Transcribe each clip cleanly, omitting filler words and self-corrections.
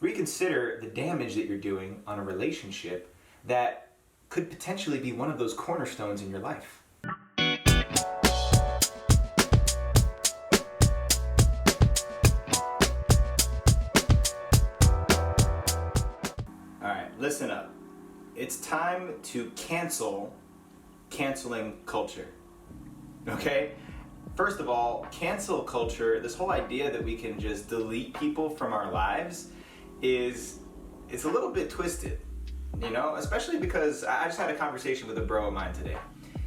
Reconsider the damage that you're doing on a relationship that could potentially be one of those cornerstones in your life. Alright, listen up. It's time to cancel canceling culture. Okay? First of all, cancel culture, this whole idea that we can just delete people from our lives it's a little bit twisted, you know, especially because I just had a conversation with a bro of mine today,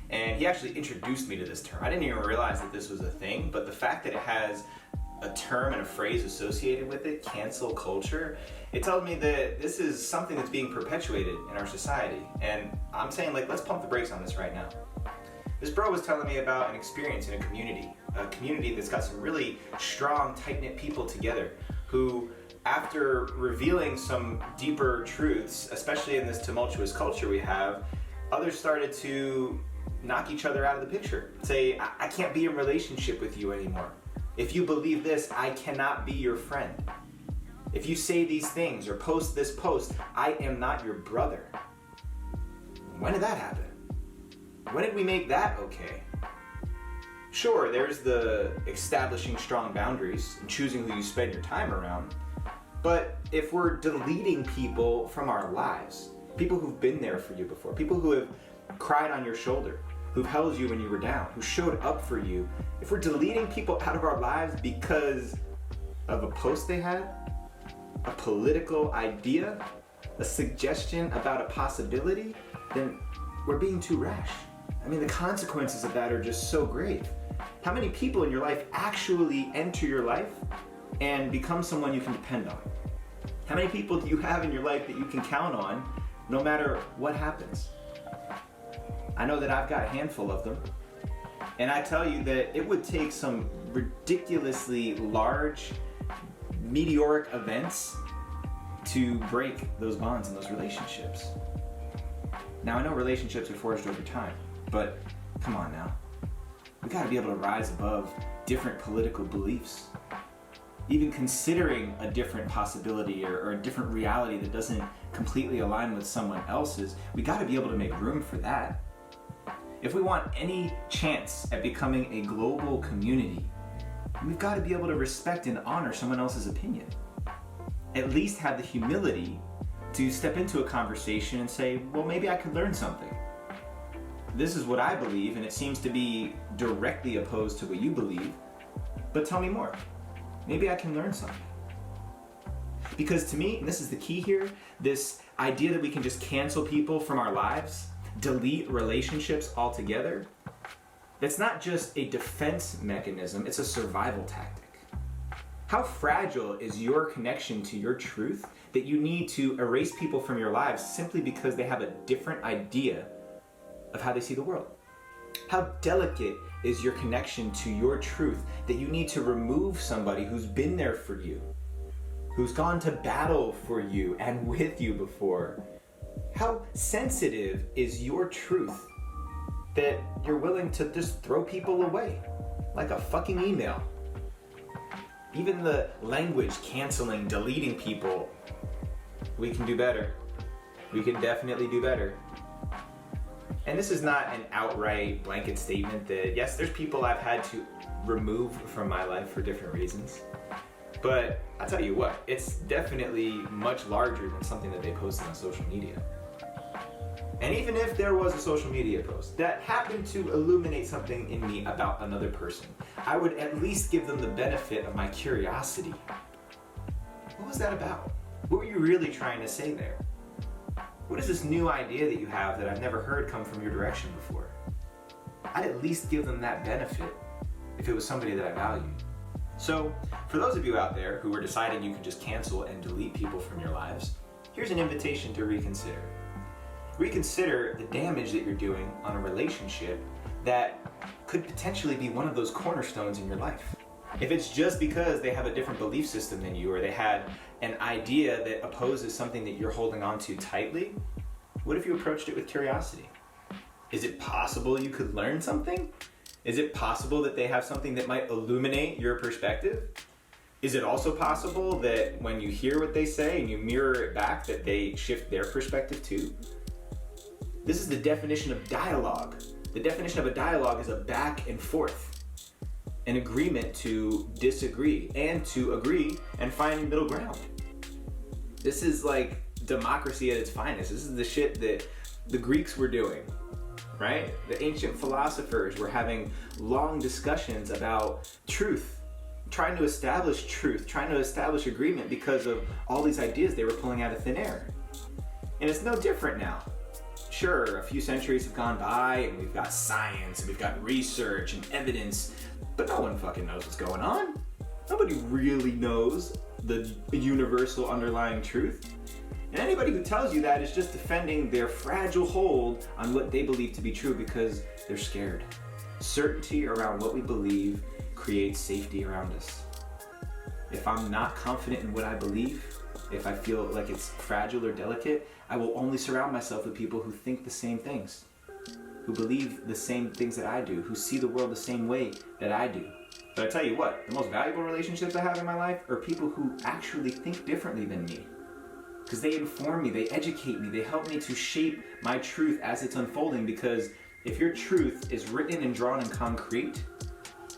and he actually introduced me to this term. I didn't even realize that this was a thing, but the fact that it has a term and a phrase associated with it, cancel culture, it tells me that this is something that's being perpetuated in our society. And I'm saying, like, let's pump the brakes on this right now. This bro was telling me about an experience in a community that's got some really strong, tight-knit people together who, after revealing some deeper truths, especially in this tumultuous culture we have, others started to knock each other out of the picture. Say, I can't be in a relationship with you anymore. If you believe this, I cannot be your friend. If you say these things or post this post, I am not your brother. When did that happen? When did we make that okay? Sure, there's the establishing strong boundaries and choosing who you spend your time around. But if we're deleting people from our lives, people who've been there for you before, people who have cried on your shoulder, who've held you when you were down, who showed up for you, if we're deleting people out of our lives because of a post they had, a political idea, a suggestion about a possibility, then we're being too rash. I mean, the consequences of that are just so great. How many people in your life actually enter your life and become someone you can depend on? How many people do you have in your life that you can count on no matter what happens? I know that I've got a handful of them, and I tell you that it would take some ridiculously large, meteoric events to break those bonds and those relationships. Now, I know relationships are forged over time, but come on now. We gotta be able to rise above different political beliefs. Even considering a different possibility or a different reality that doesn't completely align with someone else's, we gotta be able to make room for that. If we want any chance at becoming a global community, we've gotta be able to respect and honor someone else's opinion. At least have the humility to step into a conversation and say, well, maybe I could learn something. This is what I believe, and it seems to be directly opposed to what you believe, but tell me more. Maybe I can learn something. Because to me, and this is the key here, this idea that we can just cancel people from our lives, delete relationships altogether, that's not just a defense mechanism, it's a survival tactic. How fragile is your connection to your truth that you need to erase people from your lives simply because they have a different idea of how they see the world? How delicate is your connection to your truth that you need to remove somebody who's been there for you, who's gone to battle for you and with you before? How sensitive is your truth that you're willing to just throw people away like a fucking email? Even the language canceling, deleting people, we can do better. We can definitely do better. And this is not an outright blanket statement that, yes, there's people I've had to remove from my life for different reasons. But I'll tell you what, it's definitely much larger than something that they posted on social media. And even if there was a social media post that happened to illuminate something in me about another person, I would at least give them the benefit of my curiosity. What was that about? What were you really trying to say there? What is this new idea that you have that I've never heard come from your direction before? I'd at least give them that benefit if it was somebody that I valued. So, for those of you out there who are deciding you can just cancel and delete people from your lives, here's an invitation to reconsider. Reconsider the damage that you're doing on a relationship that could potentially be one of those cornerstones in your life. If it's just because they have a different belief system than you, or they had an idea that opposes something that you're holding on to tightly, what if you approached it with curiosity? Is it possible you could learn something? Is it possible that they have something that might illuminate your perspective? Is it also possible that when you hear what they say and you mirror it back, that they shift their perspective too? This is the definition of dialogue. The definition of a dialogue is a back and forth, an agreement to disagree and to agree and find middle ground. This is like democracy at its finest. This is the shit that the Greeks were doing, right? The ancient philosophers were having long discussions about truth, trying to establish truth, trying to establish agreement because of all these ideas they were pulling out of thin air. And it's no different now. Sure, a few centuries have gone by and we've got science and we've got research and evidence, but no one fucking knows what's going on. Nobody really knows the universal underlying truth. And anybody who tells you that is just defending their fragile hold on what they believe to be true because they're scared. Certainty around what we believe creates safety around us. If I'm not confident in what I believe, if I feel like it's fragile or delicate, I will only surround myself with people who think the same things, who believe the same things that I do, who see the world the same way that I do. But I tell you what, the most valuable relationships I have in my life are people who actually think differently than me. Because they inform me, they educate me, they help me to shape my truth as it's unfolding. Because if your truth is written and drawn in concrete,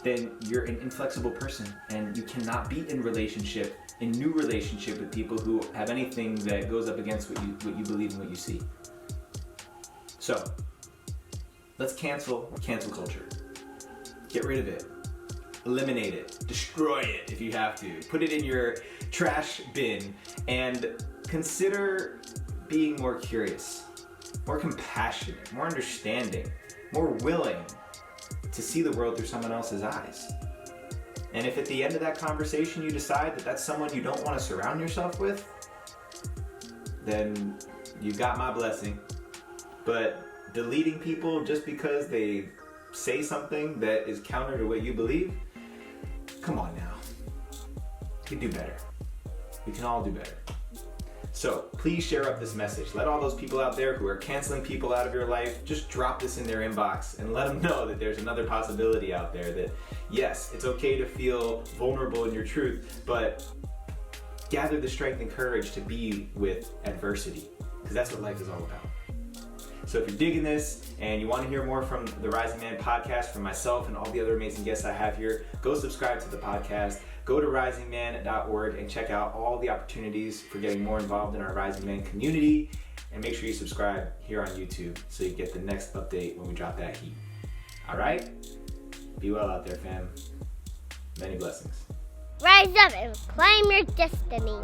then you're an inflexible person and you cannot be in new relationship with people who have anything that goes up against what you believe and what you see. So, let's cancel culture. Get rid of it. Eliminate it. Destroy it if you have to. Put it in your trash bin and consider being more curious, more compassionate, more understanding, more willing to see the world through someone else's eyes. And if at the end of that conversation you decide that that's someone you don't want to surround yourself with, then you got my blessing. But deleting people just because they say something that is counter to what you believe, come on now. You can do better. We can all do better. So please share up this message. Let all those people out there who are canceling people out of your life, just drop this in their inbox and let them know that there's another possibility out there, that yes, it's okay to feel vulnerable in your truth, but gather the strength and courage to be with adversity, because that's what life is all about. So if you're digging this and you want to hear more from the Rising Man podcast, from myself and all the other amazing guests I have here, go subscribe to the podcast. Go to risingman.org and check out all the opportunities for getting more involved in our Rising Man community. And make sure you subscribe here on YouTube so you get the next update when we drop that heat. All right? Be well out there, fam. Many blessings. Rise up and claim your destiny.